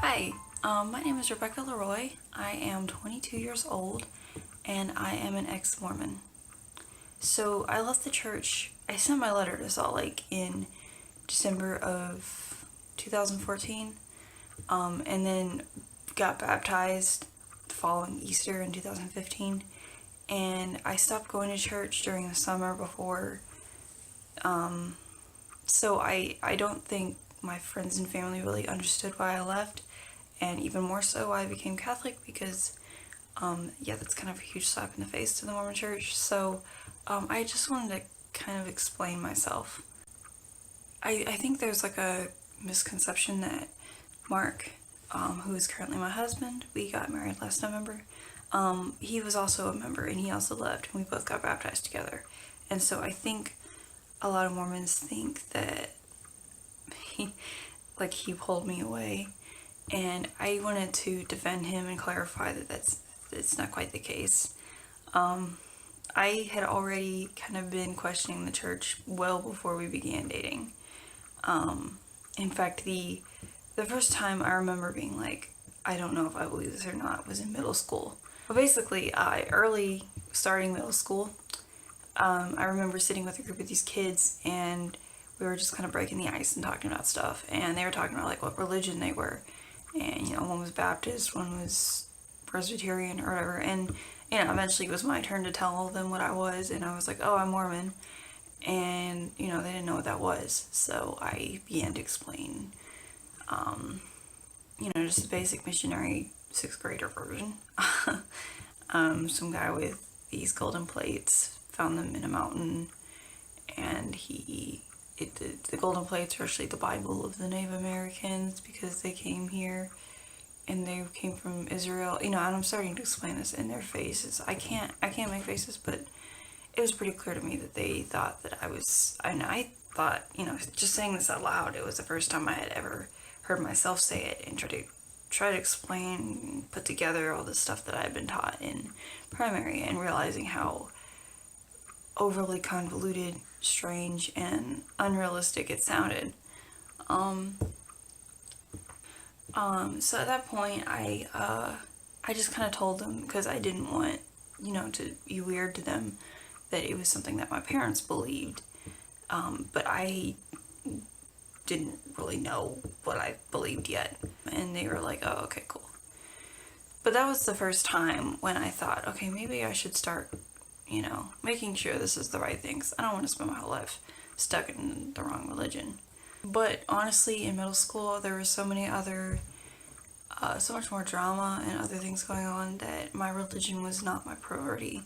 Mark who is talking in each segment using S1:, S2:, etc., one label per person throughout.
S1: Hi, my name is Rebecca Leroy. I am 22 years old and I am an ex-Mormon. So I left the church. I sent my letter to Salt Lake in December of 2014, and then got baptized the following Easter in 2015. And I stopped going to church during the summer before. So I don't think my friends and family really understood why I left, and even more so why I became Catholic, because that's kind of a huge slap in the face to the Mormon church. So I just wanted to kind of explain myself. I think there's like a misconception that Mark, who is currently my husband, we got married last November, he was also a member and he also left, and we both got baptized together. And so I think a lot of Mormons think that he pulled me away, and I wanted to defend him and clarify that it's not quite the case. I had already kind of been questioning the church well before we began dating. In fact, the first time I remember being like, I don't know if I believe this or not, was in middle school. But basically, starting middle school, I remember sitting with a group of these kids, and we were just kind of breaking the ice and talking about stuff. And they were talking about like what religion they were. And, one was Baptist, one was Presbyterian or whatever. And, eventually it was my turn to tell them what I was. And I was like, oh, I'm Mormon. And, they didn't know what that was. So I began to explain, just the basic missionary 6th grader version. Some guy with these golden plates found them in a mountain, and the golden plates are actually the Bible of the Native Americans, because they came here and they came from Israel. And I'm starting to explain this in their faces. I can't make faces, but it was pretty clear to me that they thought that I thought, just saying this out loud, it was the first time I had ever heard myself say it and try to explain, put together all the stuff that I had been taught in primary, and realizing how overly convoluted, strange, and unrealistic it sounded. So at that point, I just kind of told them, because I didn't want, to be weird to them, that it was something that my parents believed. But I didn't really know what I believed yet. And they were like, oh, okay, cool. But that was the first time when I thought, okay, maybe I should start, making sure this is the right thing, because I don't want to spend my whole life stuck in the wrong religion. But honestly, in middle school, there was so much more drama and other things going on that my religion was not my priority.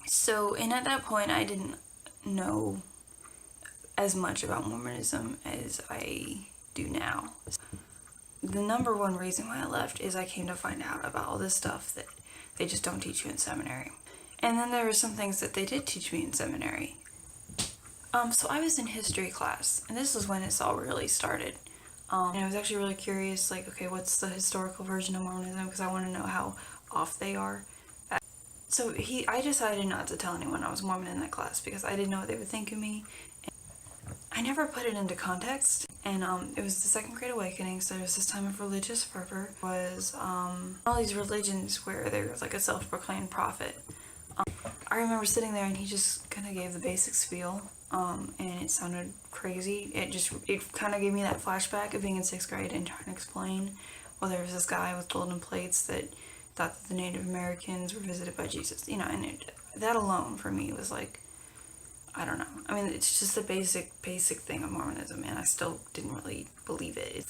S1: So, and at that point, I didn't know as much about Mormonism as I do now. The number one reason why I left is I came to find out about all this stuff that they just don't teach you in seminary. And then there were some things that they did teach me in seminary. So I was in history class, and this is when this all really started. And I was actually really curious, like, okay, what's the historical version of Mormonism? Because I want to know how off they are. So I decided not to tell anyone I was Mormon in that class, because I didn't know what they would think of me. I never put it into context, and it was the 2nd Great Awakening, so it was this time of religious fervor. It was all these religions where there was like a self-proclaimed prophet. I remember sitting there, and he just kind of gave the basic spiel, and it sounded crazy. It kind of gave me that flashback of being in 6th grade and trying to explain, well, there was this guy with golden plates that thought that the Native Americans were visited by Jesus, and that alone for me was like, I don't know. I mean, it's just the basic thing of Mormonism, and I still didn't really believe it.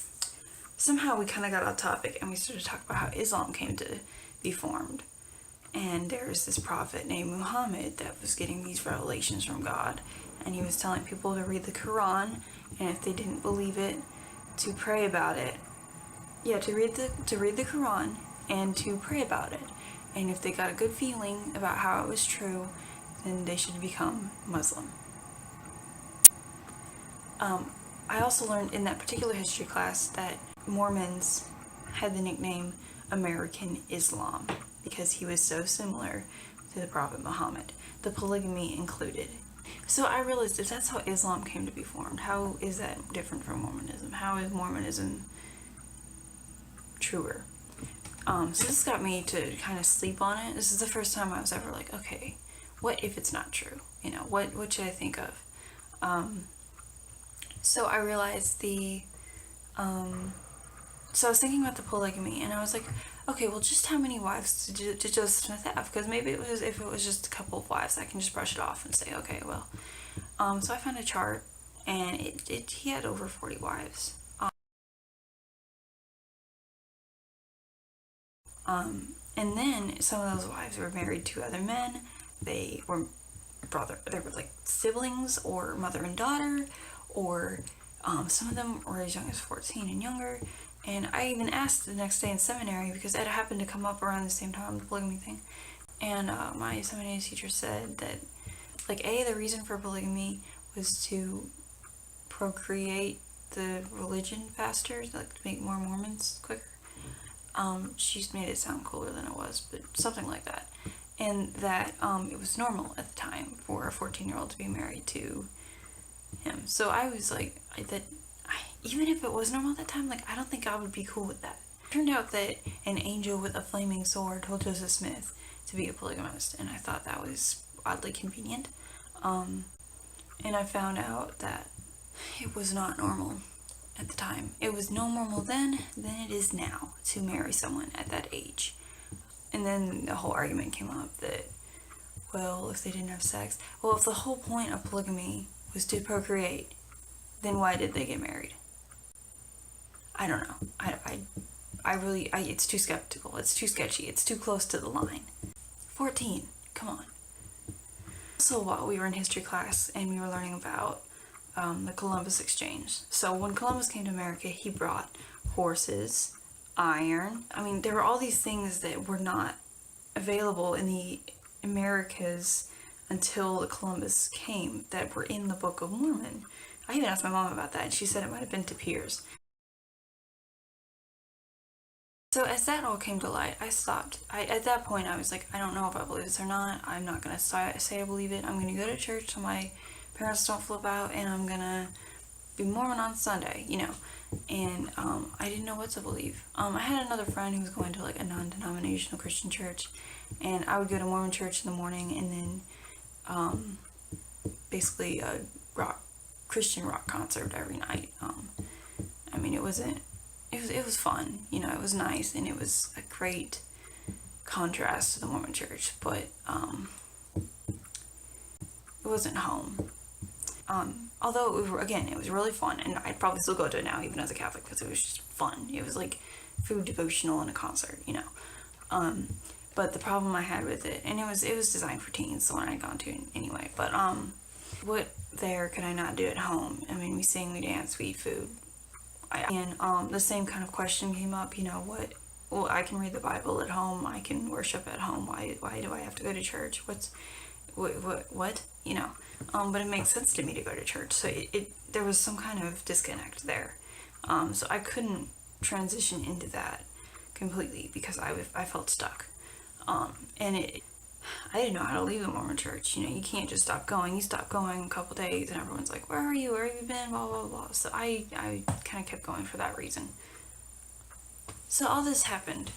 S1: Somehow we kind of got off topic, and we started to talk about how Islam came to be formed. And there's this prophet named Muhammad that was getting these revelations from God, and he was telling people to read the Quran, and if they didn't believe it, to pray about it. Yeah, to read the Quran and to pray about it. And if they got a good feeling about how it was true, then they should become Muslim. I also learned in that particular history class that Mormons had the nickname American Islam, because he was so similar to the Prophet Muhammad, the polygamy included. So I realized if that's how Islam came to be formed, how is that different from Mormonism? How is Mormonism truer. So this got me to kind of sleep on it. This is the first time I was ever like, okay, what if it's not true? You know, what should I think of? So I realized so I was thinking about the polygamy, and I was like, okay, well, just how many wives did Joseph Smith have? Because maybe if it was just a couple of wives, I can just brush it off and say, okay, well. So I found a chart, and he had over 40 wives. And then some of those wives were married to other men. They were like siblings or mother and daughter, or some of them were as young as 14 and younger. And I even asked the next day in seminary, because it happened to come up around the same time, the polygamy thing. And my seminary teacher said that, like, the reason for polygamy was to procreate the religion faster, like to make more Mormons quicker. She made it sound cooler than it was, but something like that. And that it was normal at the time for a 14-year-old to be married to him. So I was like, even if it was normal at that time, like, I don't think I would be cool with that. It turned out that an angel with a flaming sword told Joseph Smith to be a polygamist, and I thought that was oddly convenient. And I found out that it was not normal at the time. It was no normal then than it is now to marry someone at that age. And then the whole argument came up that, well, if they didn't have sex, well, if the whole point of polygamy was to procreate, then why did they get married? I don't know. I really, it's too skeptical. It's too sketchy. It's too close to the line. 14, come on. Also, while we were in history class and we were learning about the Columbus Exchange. So when Columbus came to America, he brought horses, iron. I mean, there were all these things that were not available in the Americas until Columbus came, that were in the Book of Mormon. I even asked my mom about that, and she said it might have been to Piers. So as that all came to light, I stopped. At that point, I was like, I don't know if I believe this or not. I'm not going to say I believe it. I'm going to go to church so my parents don't flip out, and I'm going to be Mormon on Sunday, you know. And I didn't know what to believe. I had another friend who was going to like a non-denominational Christian church, and I would go to Mormon church in the morning, and then basically a Christian rock concert every night. I mean, it was fun, you know, it was nice, and it was a great contrast to the Mormon church, but it wasn't home. Although it was really fun, and I'd probably still go to it now, even as a Catholic, because it was just fun. It was like food devotional and a concert, you know. But the problem I had with it, and it was designed for teens, the one I'd gone to anyway. But what there could I not do at home? I mean, we sing, we dance, we eat food. And the same kind of question came up, you know, well, I can read the Bible at home, I can worship at home, why do I have to go to church? What? You know, but it makes sense to me to go to church, so there was some kind of disconnect there. So I couldn't transition into that completely because I felt stuck. And I didn't know how to leave the Mormon church. You know, you can't just stop going. You stop going a couple days and everyone's like, where are you? Where have you been? Blah, blah, blah. So I kind of kept going for that reason. So all this happened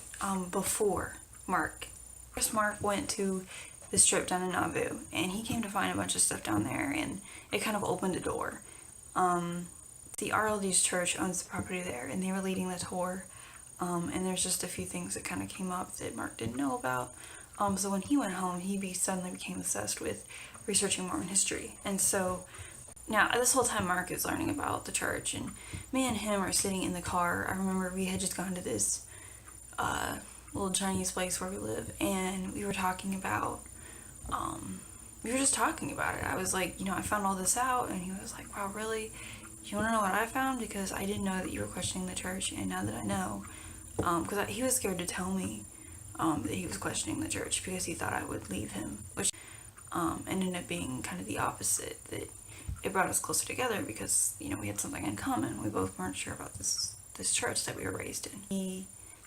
S1: before Mark. First, Mark went to this trip down in Nauvoo, and he came to find a bunch of stuff down there, and it kind of opened a door. The RLD's church owns the property there, and they were leading the tour, and there's just a few things that kind of came up that Mark didn't know about. So when he went home, he suddenly became obsessed with researching Mormon history. And so now, this whole time, Mark is learning about the church, and me and him are sitting in the car. I remember we had just gone to this little Chinese place where we live, and we were talking about, it. I was like, you know, I found all this out, and he was like, wow, really? You want to know what I found? Because I didn't know that you were questioning the church, and now that I know, because he was scared to tell me that he was questioning the church because he thought I would leave him, which ended up being kind of the opposite, that it brought us closer together because, you know, we had something in common. We both weren't sure about this church that we were raised in. He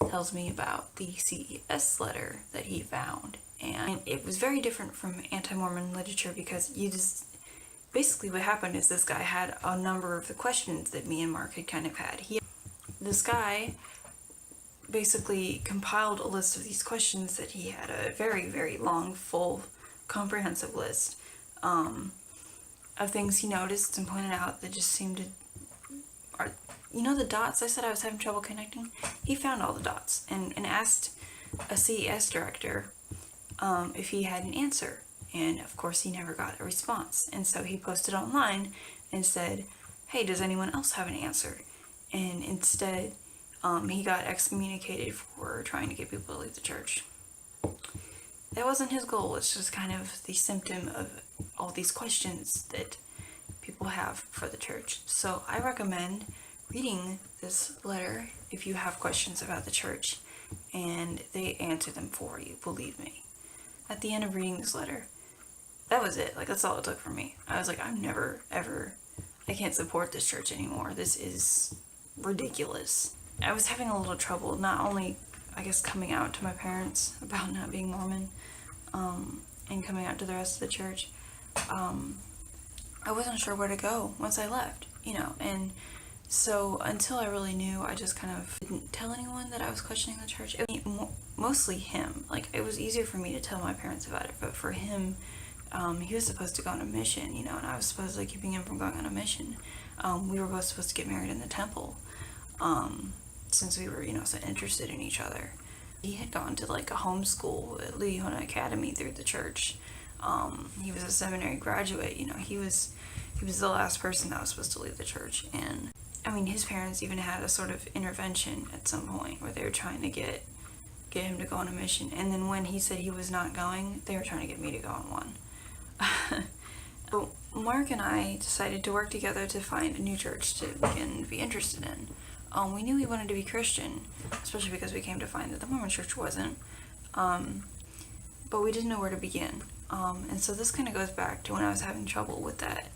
S1: tells me about the CES letter that he found, and it was very different from anti-Mormon literature because basically what happened is this guy had a number of the questions that me and Mark had kind of had. This guy basically compiled a list of these questions that he had, a very, very long, full, comprehensive list of things he noticed and pointed out that just seemed to, the dots I said I was having trouble connecting? He found all the dots and asked a CES director if he had an answer. And of course he never got a response. And so he posted online and said, hey, does anyone else have an answer? And instead, he got excommunicated for trying to get people to leave the church. That wasn't his goal. It's just kind of the symptom of all these questions that people have for the church. So I recommend reading this letter if you have questions about the church, and they answer them for you, believe me. At the end of reading this letter, that was it. Like, that's all it took for me. I was like, I can't support this church anymore. This is ridiculous. I was having a little trouble, not only, I guess, coming out to my parents about not being Mormon, and coming out to the rest of the church. I wasn't sure where to go once I left, and so until I really knew, I just kind of didn't tell anyone that I was questioning the church. It was mostly him. Like, it was easier for me to tell my parents about it, but for him, he was supposed to go on a mission, and I was supposedly keeping him from going on a mission. We were both supposed to get married in the temple, since we were, so interested in each other. He had gone to like a homeschool at Leona Academy through the church. He was a seminary graduate. He was the last person that was supposed to leave the church. And I mean, his parents even had a sort of intervention at some point where they were trying to get him to go on a mission. And then when he said he was not going, they were trying to get me to go on one. But Mark and I decided to work together to find a new church to begin to be interested in. We knew we wanted to be Christian, especially because we came to find that the Mormon church wasn't. But we didn't know where to begin. And so this kind of goes back to when I was having trouble with that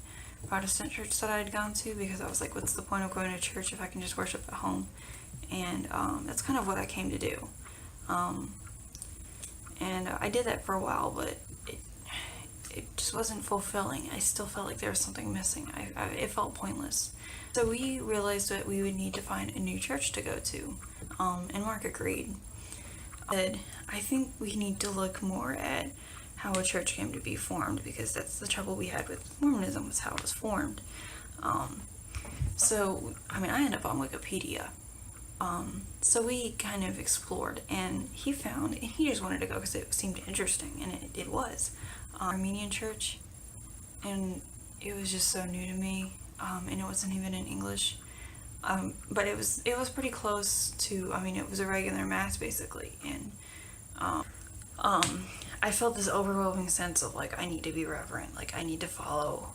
S1: Protestant church that I had gone to, because I was like, what's the point of going to church if I can just worship at home? And that's kind of what I came to do. And I did that for a while, but it just wasn't fulfilling. I still felt like there was something missing. It felt pointless. So we realized that we would need to find a new church to go to, and Mark agreed. I think we need to look more at how a church came to be formed, because that's the trouble we had with Mormonism, was how it was formed. So, I ended up on Wikipedia. So we kind of explored, and he found, and he just wanted to go because it seemed interesting, and it was, Armenian church, and it was just so new to me, and it wasn't even in English, but it was pretty close to, it was a regular mass basically, and I felt this overwhelming sense of like, I need to be reverent, like I need to follow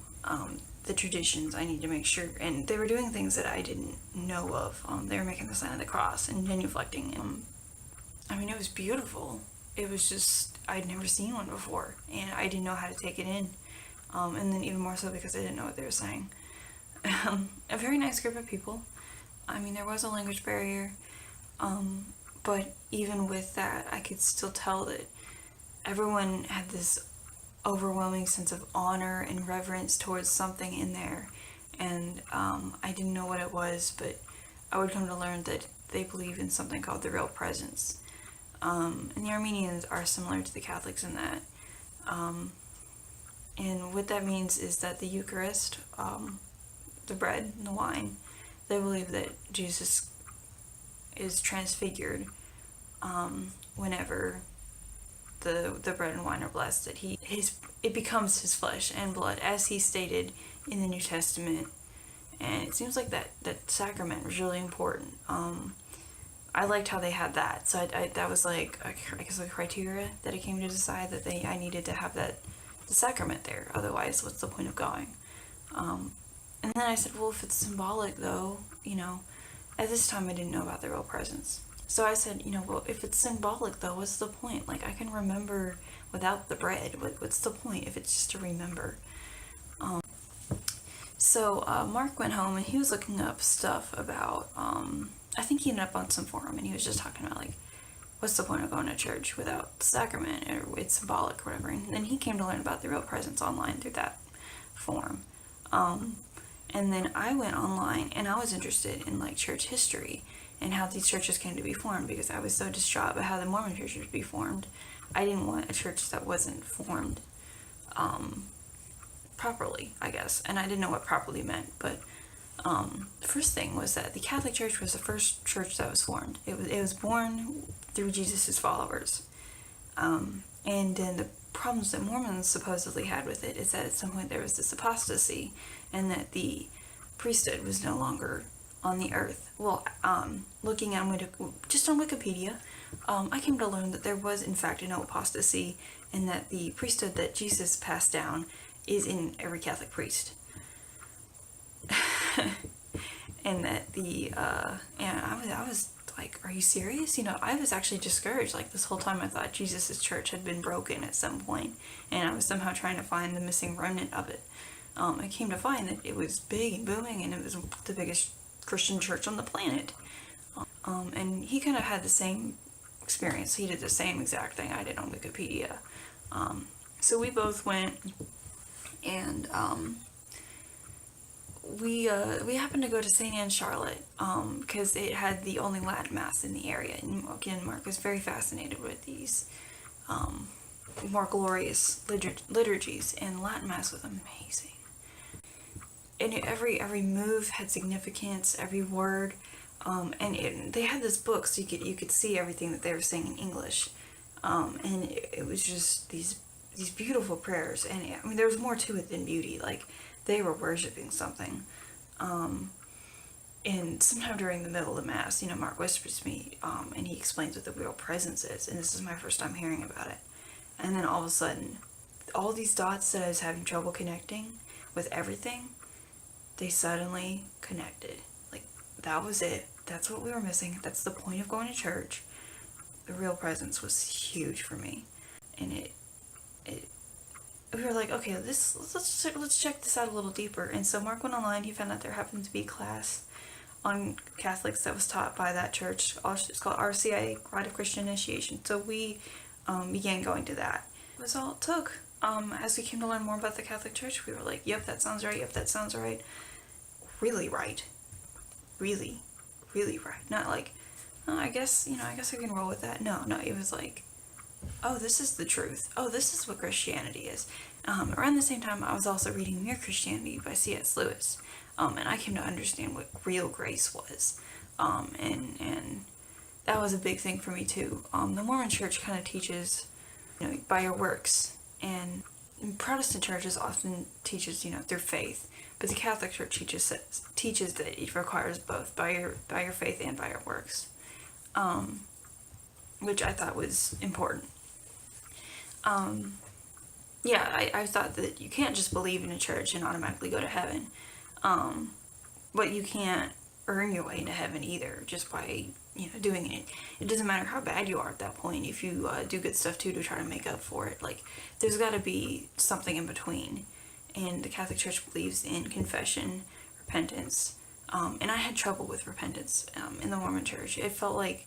S1: the traditions, I need to make sure, and they were doing things that I didn't know of. They were making the sign of the cross and genuflecting, and it was beautiful. It was just, I'd never seen one before, and I didn't know how to take it in, and then even more so because I didn't know what they were saying. A very nice group of people. There was a language barrier, but even with that, I could still tell that everyone had this overwhelming sense of honor and reverence towards something in there, and I didn't know what it was, but I would come to learn that they believe in something called the real presence, and the Armenians are similar to the Catholics in that, and what that means is that the Eucharist, the bread and the wine, they believe that Jesus is transfigured whenever the bread and wine are blessed, that it becomes his flesh and blood, as he stated in the New Testament. And it seems like that sacrament was really important. I liked how they had that, so I that was like I guess a criteria that I came to decide that I needed to have the sacrament there, otherwise what's the point of going? And then I said, well, if it's symbolic though, at this time I didn't know about the real presence. So I said, well, if it's symbolic though, what's the point? Like, I can remember without the bread. What's the point if it's just to remember? So Mark went home and he was looking up stuff about, I think he ended up on some forum and he was just talking about like, what's the point of going to church without the sacrament, or it's symbolic or whatever. And then he came to learn about the real presence online through that forum. And then I went online and I was interested in like church history, and how these churches came to be formed, because I was so distraught about how the Mormon church would be formed. I didn't want a church that wasn't formed properly, I guess, and I didn't know what properly meant, but the first thing was that the Catholic Church was the first church that was formed. It was born through Jesus' followers. And then the problems that Mormons supposedly had with it is that at some point there was this apostasy, and that the priesthood was no longer on the earth. Well, looking at just on Wikipedia, I came to learn that there was in fact no apostasy, and that the priesthood that Jesus passed down is in every Catholic priest. And that and I was like, are you serious? I was actually discouraged. Like, this whole time I thought Jesus' church had been broken at some point, and I was somehow trying to find the missing remnant of it. I came to find that it was big and booming, and it was the biggest Christian church on the planet. And he kind of had the same experience. He did the same exact thing I did on Wikipedia. So we both went, and we happened to go to St. Anne, Charlotte, because it had the only Latin Mass in the area. And again, Mark was very fascinated with these more glorious liturgies, and Latin Mass was amazing. And every move had significance, every word, and they had this book, so you could see everything that they were saying in English, and it was just these beautiful prayers. And I mean, there was more to it than beauty. Like, they were worshiping something. And sometime during the middle of the Mass, Mark whispers to me, and he explains what the real presence is, and this is my first time hearing about it. And then all of a sudden, all these dots that I was having trouble connecting with everything, they suddenly connected. Like, that was it. That's what we were missing. That's the point of going to church. The real presence was huge for me. And we were like, okay, let's check this out a little deeper. And so Mark went online. He found out there happened to be a class on Catholics that was taught by that church. It's called RCIA, Rite of Christian Initiation. So we began going to that. It was all it took. As we came to learn more about the Catholic Church, we were like, yep, that sounds right. Yep, that sounds right. Really right. Really, really right. Not like, oh, I guess I can roll with that. No, it was like, oh, this is the truth. Oh, this is what Christianity is. Around the same time, I was also reading Mere Christianity by C.S. Lewis, and I came to understand what real grace was, and that was a big thing for me too. The Mormon Church kind of teaches, by your works, and Protestant churches often teaches, through faith, but the Catholic Church teaches that it requires both, by your faith and by your works, which I thought was important. I thought that you can't just believe in a church and automatically go to heaven, but you can't earn your way into heaven either just by doing it. It doesn't matter how bad you are at that point. If you do good stuff too to try to make up for it, like, there's got to be something in between. And the Catholic Church believes in confession, repentance, and I had trouble with repentance in the Mormon Church. It felt like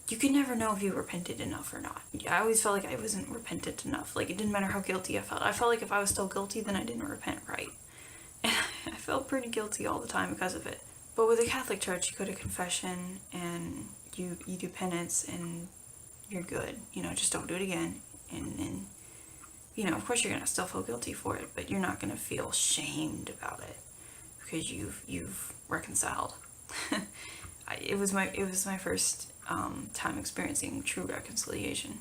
S1: you could never know if you repented enough or not. I always felt like I wasn't repentant enough. Like, it didn't matter how guilty I felt. I felt like if I was still guilty, then I didn't repent right. And I felt pretty guilty all the time because of it. But with the Catholic Church, you go to confession and you do penance and you're good. Just don't do it again. And of course you're gonna still feel guilty for it, but you're not gonna feel shamed about it because you've reconciled. It was my first time experiencing true reconciliation.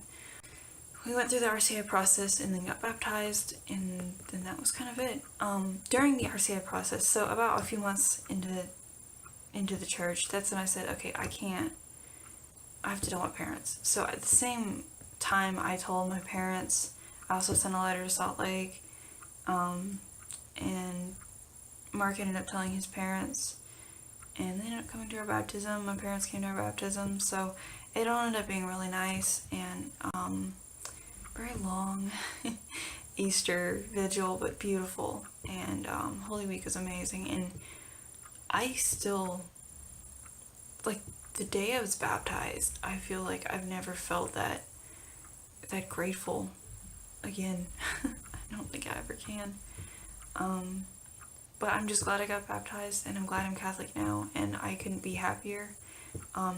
S1: We went through the RCI process and then got baptized, and then that was kind of it. During the RCI process, so about a few months into the church, that's when I said, okay, I have to tell my parents. So at the same time I told my parents, I also sent a letter to Salt Lake, and Mark ended up telling his parents, and they ended up coming to our baptism. My parents came to our baptism, so it all ended up being really nice, and very long Easter vigil, but beautiful, and Holy Week was amazing. And I still, like, the day I was baptized, I feel like I've never felt that grateful again. I don't think I ever can. But I'm just glad I got baptized, and I'm glad I'm Catholic now, and I couldn't be happier.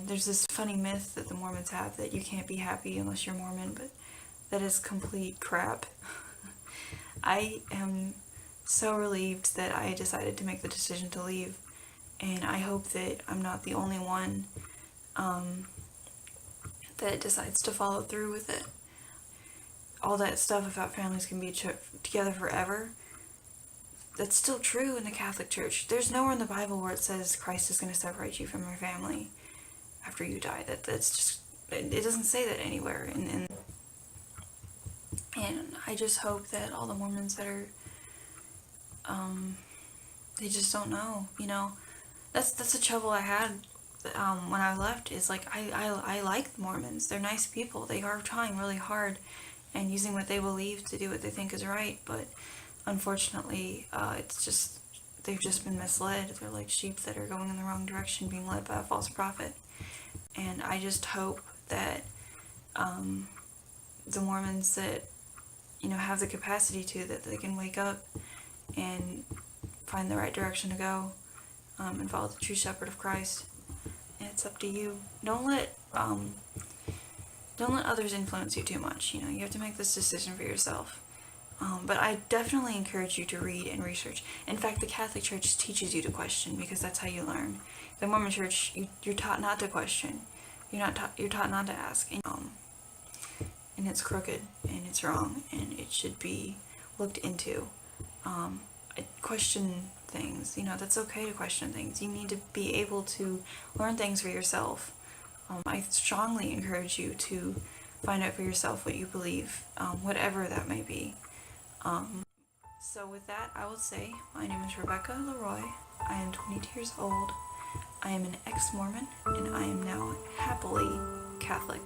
S1: There's this funny myth that the Mormons have that you can't be happy unless you're Mormon, but that is complete crap. I am so relieved that I decided to make the decision to leave, and I hope that I'm not the only one that decides to follow through with it. All that stuff about families can be together forever, that's still true in the Catholic Church. There's nowhere in the Bible where it says Christ is going to separate you from your family after you die. That's just, it doesn't say that anywhere. And I just hope that all the Mormons that are, they just don't know, you know. That's the trouble I had when I left, is like, I like the Mormons. They're nice people. They are trying really hard and using what they believe to do what they think is right, but unfortunately, it's just, they've just been misled. They're like sheep that are going in the wrong direction, being led by a false prophet. And I just hope that the Mormons that, you know, have the capacity to, that they can wake up and find the right direction to go, and follow the true shepherd of Christ. And it's up to you. Don't let others influence you too much. You know, you have to make this decision for yourself. But I definitely encourage you to read and research. In fact, the Catholic Church teaches you to question, because that's how you learn. The Mormon Church, you're taught not to question. You're taught not to ask. And it's crooked, and it's wrong, and it should be looked into. Question things. You know, that's okay to question things. You need to be able to learn things for yourself. I strongly encourage you to find out for yourself what you believe, whatever that may be. So with that, I will say, my name is Rebecca Leroy. I am 22 years old. I am an ex-Mormon, and I am now happily Catholic.